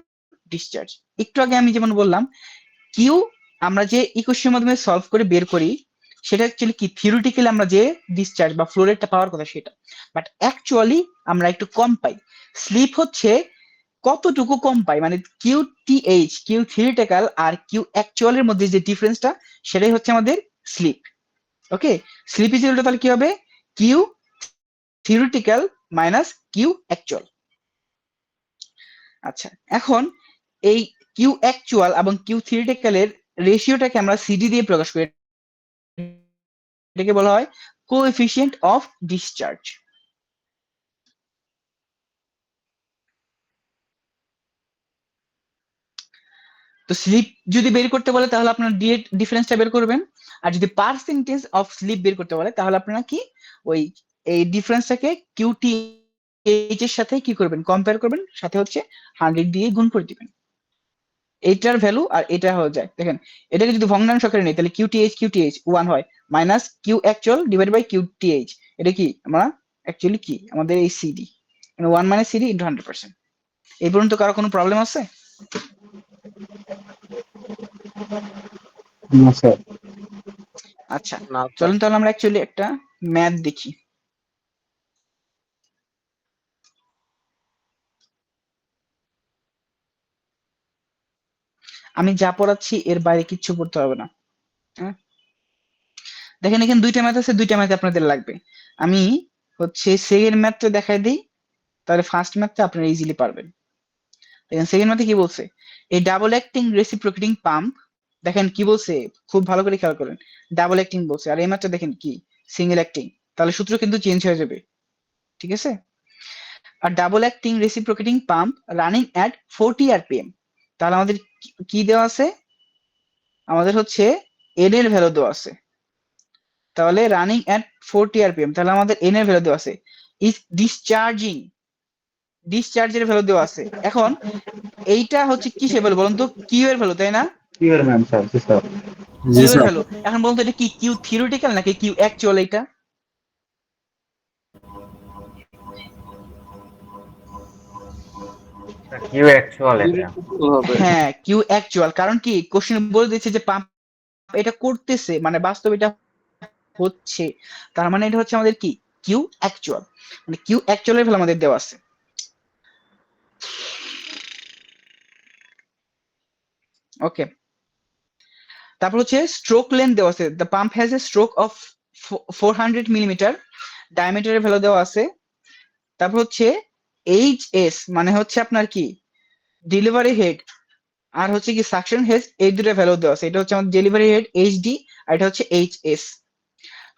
discharge. একটু আগে আমি যেমন বললাম কিউ আমরা যে ইকুয়েশনের মাধ্যমে সলভ করে বের করি সেটা অ্যাকচুয়ালি কি থিওরিটিক্যালি আমরা যে ডিসচার্জ বা ফ্লো রেটটা পাওয়ার কথা সেটা, বাট অ্যাকচুয়ালি আমরা একটু কম পাই। স্লিপ হচ্ছে কতটুকু কম পাই, মানে কিউ টিএইচ, কিউ থিওরিটিক্যাল আর কিউ অ্যাকচুয়ালের মধ্যে যে ডিফারেন্সটা সেটাই হচ্ছে আমাদের slip. Okay, slip is equal to তাহলে কি হবে Q theoretical minus Q actual. আচ্ছা এখন এই কিউ অ্যাকচুয়াল এবং কিউ থিওরিটিক্যালের রেশিওটাকে আমরা সিডি দিয়ে প্রকাশ করি, এটাকে বলা হয় কোএফিসিয়েন্ট অফ ডিসচার্জ। তো স্লিপ যদি বের করতে বলে তাহলে আপনারা ডিরেক্ট ডিফারেন্সটা বের করবেন, আর যদি পার্সেন্টেজ অফ স্লিপ বের করতে বলে তাহলে আপনারা কি ওই এই ডিফারেন্সটাকে কিউটি এইচ এর সাথে কি করবেন, কম্পেয়ার করবেন, সাথে হচ্ছে 100 দিয়ে গুণ করে দিবেন। এইটার ভ্যালু আর এটা হয়ে যায়, দেখেন এটাকে যদি ভগ্নাংশ আকারে নেই তাহলে কিউটিএইচ 1 হয় minus Q actual divide by QTH. এটা কি আমরা অ্যাকচুয়ালি কি আমাদের এই সিডি, মানে 1 মাইনাস সিডি ইনটু 100%। এই পর্যন্ত কারো কোনো প্রবলেম আছে? না স্যার। আচ্ছা চলুন তাহলে আমরা অ্যাকচুয়ালি একটা ম্যাথ দেখি। আমি যা পড়াচ্ছি এর বাইরে কিচ্ছু পড়তে হবে না। হ্যাঁ দেখেন এখানে দুইটা ম্যাথ আছে, দুইটা ম্যাথ আপনাদের লাগবে। আমি হচ্ছে সেকেন্ড ম্যাথটা দেখাই দিই, তাহলে ফার্স্ট ম্যাথটা আপনারা ইজিলি পারবেন। দেখেন সেকেন্ড ম্যাথে কি বলছে, এই ডাবল অ্যাক্টিং রেসিপ্রোকেটিং পাম্প, দেখেন কি বলছে, খুব ভালো করে খেয়াল করেন, ডাবল অ্যাক্টিং বলছে, আর এই ম্যাথটা দেখেন কি সিঙ্গেল অ্যাক্টিং, তাহলে সূত্র কিন্তু চেঞ্জ হয়ে যাবে, ঠিক আছে। আর double acting reciprocating pump running at 40 rpm, তাহলে আমাদের কি দেওয়া আছে, আমাদের হচ্ছে এন এর ভ্যালু দেওয়া আছে, তাহলে রানিং অ্যাট 40 rpm, তাহলে আমাদের এন এর ভ্যালু দেওয়া আছে, ইজ ডিসচার্জের ভ্যালু দেওয়া আছে। এখন এইটা হচ্ছে কিসের ভ্যালু বলুন তো, কিউ এর ভ্যালু, তাই না? কি এর ম্যাম স্যার? জি স্যার। জি কিউ এর স্যার। ভ্যালু। এখন বলুন তো এটা কি কিউ থিওরিটিক্যাল নাকি কিউ অ্যাকচুয়াল? এটা কিউ অ্যাকচুয়াল এটা। হবে। হ্যাঁ কিউ অ্যাকচুয়াল, কারণ কি কোশ্চেন বলে দিচ্ছে যে পাম্প এটা করতেছে, মানে বাস্তবে এটা হচ্ছে, তার মানে এটা হচ্ছে আমাদের কি কিউ অ্যাকচুয়াল, মানে কিউ অ্যাকচুয়াল এর ভ্যালু আমাদের দেওয়া আছে। ওকে, তারপর হচ্ছে স্ট্রোক লেন্থ দেওয়া আছে, the pump has a stroke of 400 millimetre, ডায়ামিটারের ভ্যালু দেওয়া আছে। তারপর হচ্ছে এইচএস মানে হচ্ছে আপনার কি ডেলিভারি হেড, আর হচ্ছে কি সাকশন হেড, এই দুটো ভ্যালু দেওয়া আছে, এটা হচ্ছে আমাদের ডেলিভারি হেড এইচডি, আর এটা হচ্ছে HS.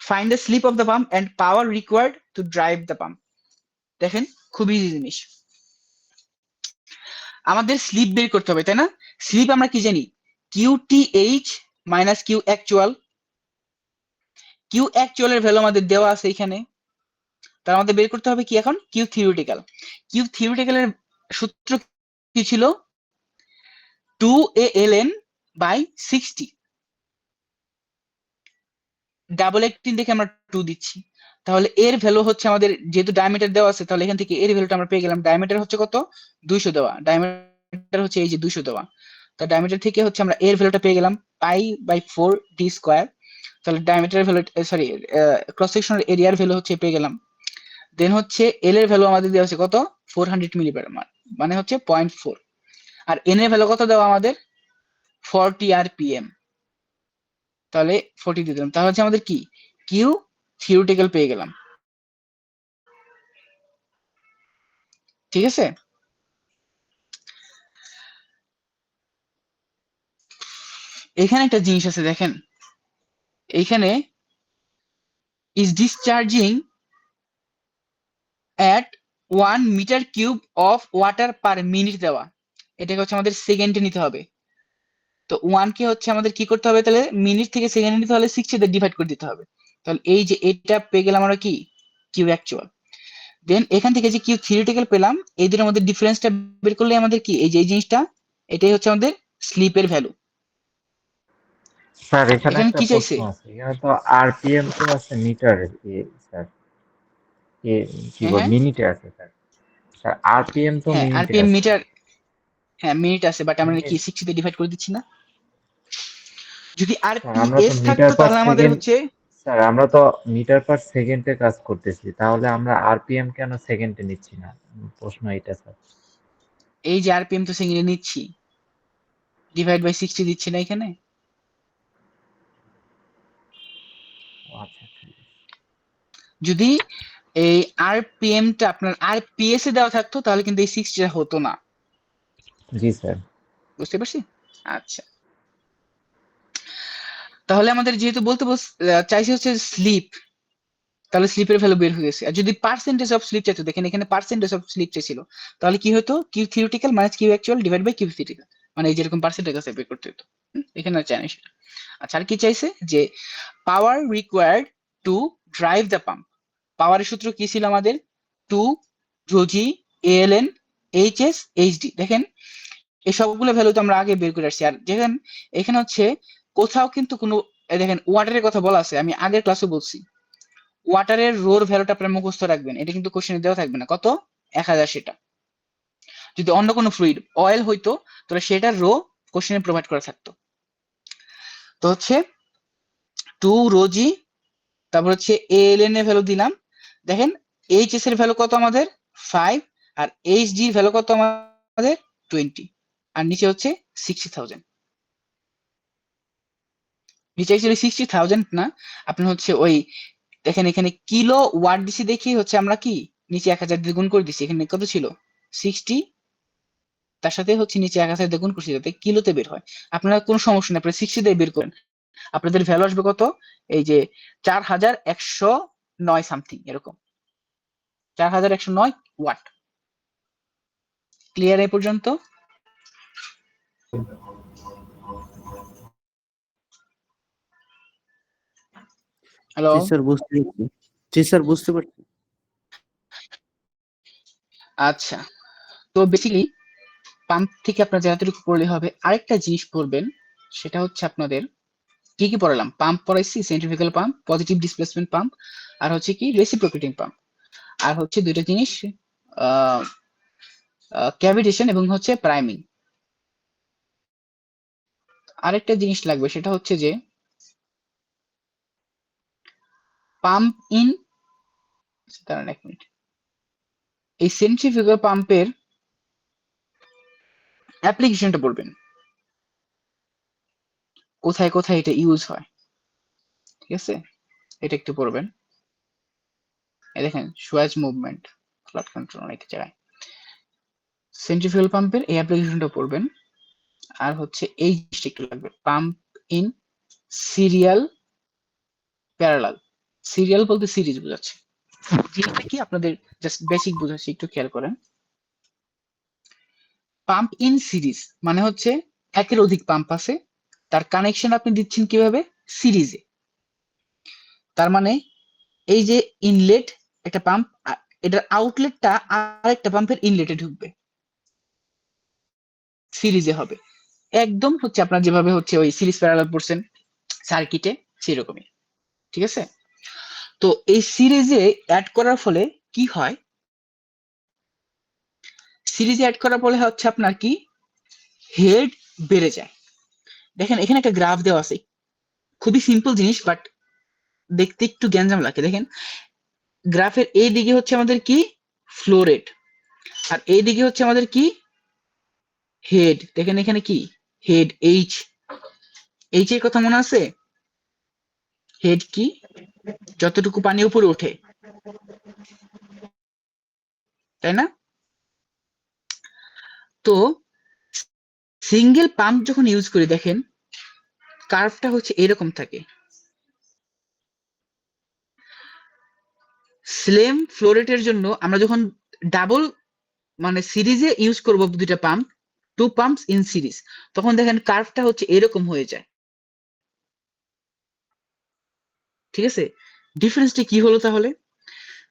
Find the slip of the pump and power required to drive the pump. দেখেন খুবই ইজি জিনিস, আমাদের স্লিপ বের করতে হবে, তাই না? স্লিপ আমরা কি জানি, QTH minus Q actual, Q actual এর ভ্যালু আমাদের দেওয়া আছে এখানে, তার আমাদের বের করতে হবে কি এখন, কিউ থিওরিটিক্যাল। কিউ থিওরিটিক্যাল এর সূত্র কি ছিল, 2ALN/60, ডাবল অ্যাক্টিং দেখে আমরা 2 দিচ্ছি, তাহলে এর ভ্যালু হচ্ছে আমাদের, যেহেতু ডায়ামিটার দেওয়া আছে, তাহলে এখান থেকে এর ভ্যালুটা আমরা পেয়ে গেলাম। ডায়ামিটার হচ্ছে কত, 200 দেওয়া, ডায়ামিটার হচ্ছে এই যে 200 দেওয়া, তো ডায়ামিটার থেকে হচ্ছে আমরা এর ভ্যালুটা পেয়ে গেলাম π/4d², তাহলে ডায়ামিটারের ভ্যালু, সরি ক্রস সেকশনাল এরিয়ার ভ্যালু হচ্ছে পেয়ে গেলাম। দেন হচ্ছে এল এর ভ্যালু আমাদের দেওয়া আছে কত, 400 মিলিমিটার, মানে হচ্ছে 0.4, আর এন এর ভ্যালু কত দেওয়া আমাদের 40 rpm, তাহলে 40 দিয়ে দিলাম, তাহলে হচ্ছে আমাদের কি কিউ থিওরিটিক্যাল পেয়ে গেলাম, ঠিক আছে। এখানে একটা জিনিস আছে দেখেন, এইখানে is discharging at 1 meter cube of water per minute দেওয়া, এটাকে হচ্ছে আমাদের সেকেন্ডে নিতে হবে। তো 1 কে হচ্ছে আমাদের কি করতে হবে, তাহলে মিনিট থেকে সেকেন্ডে নিতে হলে 60 দিয়ে ডিভাইড করে দিতে হবে, তাহলে এই যে এটা পেয়ে গেলাম আমরা কি কিউ অ্যাকচুয়াল। দেন এখান থেকে যে কিউ থিওরিটিক্যাল পেলাম, এই দুটোর মধ্যে ডিফারেন্সটা বের করলে আমাদের কি, এই যে এই জিনিসটা, এটাই হচ্ছে আমাদের স্লিপের ভ্যালু। স্যার এখানে এখানে একটা কি চাইছে, প্রশ্ন আছে, এখানে তো আরপিএম তো আছে মিটারে, স্যার কি হ্যাঁ বল হ্যাঁ মিনিটে আছে স্যার, স্যার আরপিএম তো হ্যাঁ মিনিটে আরপিএম আছে। মিটার, হ্যাঁ মিনিট আছে, বাট আমরা কি মিনিট 60 দিয়ে ডিভাইড করে দিচ্ছি না। যদি স্যার আমরা তো আরপিএস মিটার থাকতো পার তাহলে আমাদের সেকেন্ড, হচ্ছে, স্যার আমরা তো মিটার পার সেকেন্ডে কাজ করতেছি, তাহলে আমরা আরপিএম কেন সেকেন্ডে নিচ্ছি না? প্রশ্ন এটা স্যার। এই যে আরপিএম তো সেকেন্ডে নিচ্ছি, ডিভাইড বাই 60 দিচ্ছি না এখানে। ও আচ্ছা ঠিক আছে। যদি এই আরপিএমটা আপনার আরপিএস এ দেওয়া থাকতো তাহলে কিন্তু এই 60টা হতো না, জি স্যার। বুঝতে পারছি। আচ্ছা, তাহলে আমাদের যেহেতু চাইছে হচ্ছে স্লিপ, তাহলে স্লিপের ভ্যালু বের হয়ে গেছে। আর যদি পার্সেন্টেজ অফ স্লিপ চাইতো, দেখেন এখানে পার্সেন্টেজ অফ স্লিপ চাইছিল, তাহলে কি হতো, Q theoretical minus Q actual divide by Q theoretical, মানে এই যেরকম পার্সেন্টেজ আছে বের করতে হতো। এখানে আর চাই না সেটা। আচ্ছা, আর কি চাইছে, যে power required to drive the pump, পাওয়ারের সূত্র কি ছিল আমাদের, 2 রোজি ALN HS HD। দেখেন এই সবগুলো ভ্যালু তো আমরা আগে বের করে আসছি। আর দেখেন এখানে হচ্ছে কোথাও কিন্তু কোনো, দেখেন ওয়াটারের কথা বলা আছে, আমি আগের ক্লাসে বলছি ওয়াটারের রোর ভ্যালুটা আপনার মুখস্থ রাখবেন, এটা কিন্তু কোশ্চেনে দেওয়া থাকবে না, কত 1000 সেটা। যদি অন্য কোনো ফ্লুইড অয়েল হইতো তাহলে সেটার রো কোশ্চেনে প্রোভাইড করা থাকতো। তো হচ্ছে 2 রোজি, তারপর হচ্ছে ALN এর ভ্যালু দিলাম, দেখেন HS এর ভ্যালু কত আমাদের 5, আর HD এর ভ্যালু কত আমাদের 20, আর নিচে হচ্ছে 60,000। নিচে অ্যাকচুয়ালি 60,000 না, আপনার হচ্ছে ওই দেখেন এখানে কিলো ওয়াট দিছি দেখি হচ্ছে আমরা কি নিচে 1000 দিয়ে গুণ করে দিচ্ছি, এখানে কত ছিল 60, তার সাথে হচ্ছে নিচে 1000 দিয়ে গুণ করছি যাতে কিলোতে বের হয়। আপনারা কোনো সমস্যা নেই, আপনারা 60 দিয়ে বের করেন, আপনাদের ভ্যালু আসবে কত, এই যে 4109 সামথিং, এরকম 4109 ওয়াট। ক্লিয়ার এই পর্যন্ত? হ্যালো, জি স্যার, বুঝতে পারছি। জি স্যার, বুঝতে পারছি। আচ্ছা। তো বেসিক্যালি পাম্প থেকে আপনার যতটুকু পড়লে হবে, আরেকটা জিনিস পড়বেন, সেটা হচ্ছে আপনাদের কি কি পড়ালাম, পাম্প পড়াইছি, centrifugal pump, positive displacement pump, আর হচ্ছে কি রেসিপ্রোকেটিং পাম্প, আর হচ্ছে দুইটা জিনিস ক্যাভিটেশন এবং হচ্ছে প্রাইমিং। আরেকটা জিনিস লাগবে, সেটা হচ্ছে যে পাম্প ইন, দাঁড়ান এক মিনিট, এই সেন্ট্রিফিউগাল পাম্পের অ্যাপ্লিকেশনটা পড়বেন, কোথায় কোথায় এটা ইউজ হয়, ঠিক আছে, এটা একটু পড়বেন। এই দেখেন সুয়েজ মুভমেন্ট, ফ্লাড কন্ট্রোল অনেক জায়গায়, সেন্ট্রিফিউগাল পাম্পের এই অ্যাপ্লিকেশনটা পড়বেন। আর হচ্ছে এই জিনিসটা একটু লাগবে, pump in serial parallel. Serial বলতে সিরিজ বোঝাচ্ছে, জিনিসটা কি আপনাদের জাস্ট বেসিক বোঝাচ্ছি, একটু খেয়াল করেন। পাম্প ইন সিরিজ মানে হচ্ছে একের অধিক পাম্প আছে, তার কানেকশন আপনি দিচ্ছেন কিভাবে, সিরিজে। তার মানে এই যে ইনলেট একটা পাম্প, এটার আউটলেটটা আরেকটা পাম্পের ইনলেটে ঢুকবে, সিরিজে হবে, একদম হচ্ছে আপনার যেভাবে হচ্ছে ওই সিরিজ প্যারালাল পড়ছেন সার্কিটে, সেরকমই, ঠিক আছে। তো এই সিরিজে অ্যাড করার ফলে কি হয়, সিরিজে অ্যাড করার ফলে হচ্ছে আপনার কি হেড বেড়ে যায়। দেখেন এখানে একটা গ্রাফ দেওয়া আছে, খুবই সিম্পল জিনিস বাট দেখতে একটু গ্যাঞ্জাম লাগে। দেখেন গ্রাফের এই দিকে হচ্ছে আমাদের কি ফ্লো রেট, আর এই দিকে হচ্ছে আমাদের কি হেড। দেখেন এখানে কি হেড, এইচ, এইচ এর কথা মনে আছে, হেড কি, যতটুকু পানি উপরে ওঠে, তাই না? তো সিঙ্গেল পাম্প যখন ইউজ করি, দেখেন কার্ভটা হচ্ছে এরকম থাকে। স্লেম ফ্লোরেটের জন্য আমরা যখন ডাবল মানে সিরিজে ইউজ করব দুইটা pump, two pumps in series, তখন দেখেন কার্ভটা হচ্ছে এরকম হয়ে যায়, ঠিক আছে। ডিফারেন্সটা কি হলো তাহলে,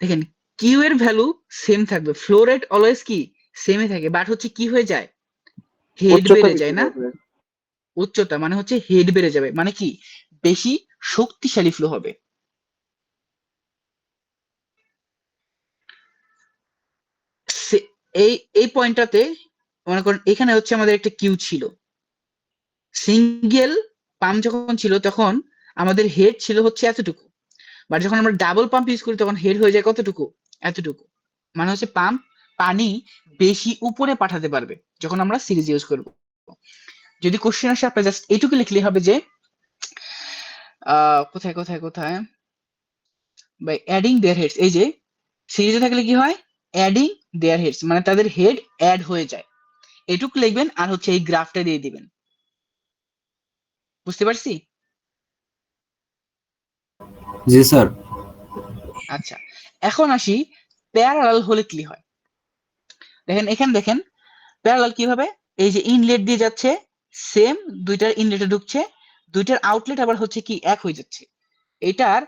দেখেন কিউ এর ভ্যালু সেম থাকবে, ফ্লো রেট অলওয়েজ কি সেমই থাকে, বাট হচ্ছে কি হয়ে যায়, হেড উচ্চতা বেড়ে বৃদ্ধি যায় না, পাবে। উচ্চতা মানে হচ্ছে হেড বেড়ে যাবে, মানে কি বেশি শক্তিশালী ফ্লো হবে। এই এই পয়েন্টটাতে মনে করেন এখানে হচ্ছে আমাদের একটা কিউ ছিল, সিঙ্গেল পাম্প যখন ছিল তখন আমাদের হেড ছিল হচ্ছে এতটুকু, বাট যখন আমরা ডাবল পাম্প ইউজ করি তখন হেড হয়ে যায় কতটুকু, এতটুকু। মানে হচ্ছে পাম্প পানি বেশি উপরে পাঠাতে পারবে যখন আমরা সিরিজ ইউজ করব। যদি কোশ্চেন আসে আপনি জাস্ট এইটুকু লিখলে হবে যে কোথায় কোথায় কোথায় বাই অ্যাডিং দেয়ার হেডস, এই যে সিরিজে থাকলে কি হয়, অ্যাডিং দেয়ার হেডস মানে তাদের হেড অ্যাড হয়ে যায়, এটুকু লিখবেন আর হচ্ছে এই গ্রাফটা দিয়ে দিবেন। বুঝতে পারছি? জি স্যার। আচ্ছা, এখন আসি প্যারালাল হলে কি হয়। দেখেন এখানে দেখেন প্যারালাল কিভাবে, এই যে ইনলেট দিয়ে যাচ্ছে, সেম দুইটার ইনলেটে ঢুকছে, দুইটার আউটলেট আবার হচ্ছে কি এক হয়ে যাচ্ছে, এটার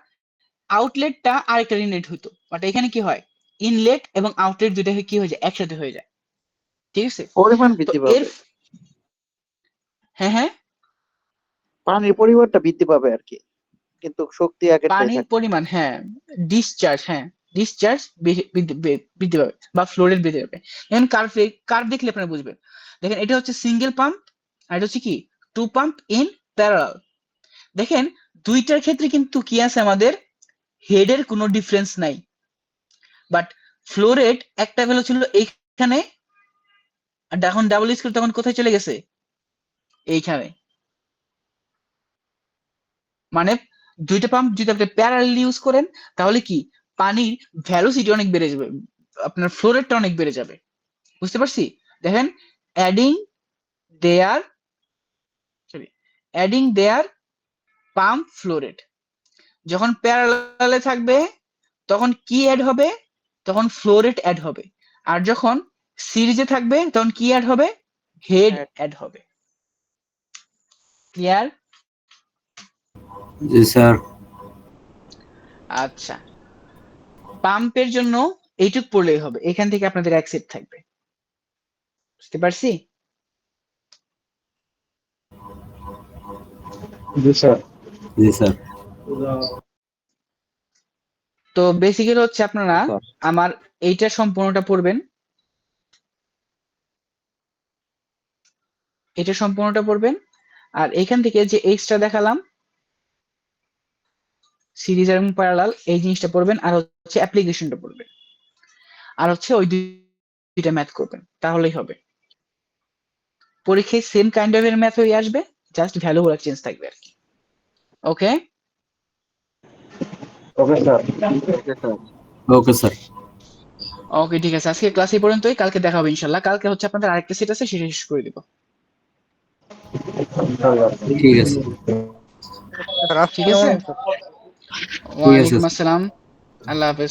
আউটলেটটা আরেকটার ইনলেট হইতো, বাট এখানে কি হয়, ইনলেট এবং আউটলেট দুইটা কি হয়ে যায়, একসাথে হয়ে যায়, ঠিক আছে। পরিমাণ তো বৃদ্ধি এর পাবে, হ্যাঁ হ্যাঁ, পানির পরিমাণটা বৃদ্ধি পাবে আর কি, কিন্তু শক্তি আগেরটাই পানির থাকবে। পরিমাণ, হ্যাঁ ডিসচার্জ, হ্যাঁ ডিসচার্জ বৃদ্ধি পাবে বা ফ্লোরেট বৃদ্ধি পাবে। এখন কার্ভ দেখলে আপনারা বুঝবেন। দেখেন এটা হচ্ছে সিঙ্গেল পাম্প আর এটা হচ্ছে কি টু পাম্প ইন প্যারালাল। দেখেন দুইটার ক্ষেত্রে কিন্তু কি আছে, আমাদের হেডের কোনো ডিফারেন্স নাই, বাট ফ্লোরেট একটা ভ্যালু ছিল এইখানে, আর এখন ডাবল ইউজ করে তখন কোথায় চলে গেছে, এইখানে। মানে দুইটা পাম্প যদি আপনি প্যারালাল ইউজ করেন তাহলে কি পানির ভ্যালোসিটি অনেক বেড়ে যাবে, আপনার ফ্লো রেটটা অনেক বেড়ে যাবে। বুঝতে পারছি? দেখেন অ্যাডিং দেয়ার পাম্প ফ্লো রেট, যখন প্যারালালে থাকবে তখন কি অ্যাড হবে? তখন ফ্লো রেট অ্যাড হবে। আর যখন সিরিজে থাকবে তখন কি অ্যাড হবে? হেড অ্যাড হবে। ক্লিয়ার? জি স্যার। আচ্ছা, পাম্পের জন্য এইটুক পড়লেই হবে, এখান থেকে আপনাদের এক সেট থাকবে। বুঝতে পারছি? জি স্যার। জি স্যার। তো বেসিক্যালি হচ্ছে আপনারা আমার এইটা সম্পূর্ণটা পড়বেন, এটা সম্পূর্ণটা পড়বেন, আর এখান থেকে যে এক্সট্রা দেখালাম সিরিজ এবং প্যারালাল এই জিনিসটা পড়বেন, আর হচ্ছে অ্যাপ্লিকেশনটা পড়বেন, আর হচ্ছে ওই দুইটা ম্যাথ করবেন, তাহলেই হবে। পরীক্ষায় সেম কাইন্ড অফ এর ম্যাথ হয়ে আসবে, জাস্ট ভ্যালুগুলো চেঞ্জ থাকবে আর কি। ওকে ওকে স্যার। Okay sir. ওকে ঠিক আছে, আজকে ক্লাস এই পর্যন্তই, কালকে দেখা হবে ইনশাআল্লাহ। কালকে হচ্ছে আপনাদের আরেকটা সেট আছে, সেটা শেষ করে দিব। ঠিক আছে। ঠিক আছে, ওয়ালাইকুম আসসালাম, আল্লাহ হাফেজ।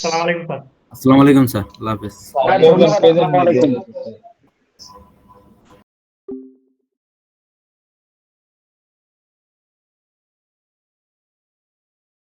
আসসালামু আলাইকুম স্যার। আল্লাহ হাফেজ। আসসালামু আলাইকুম।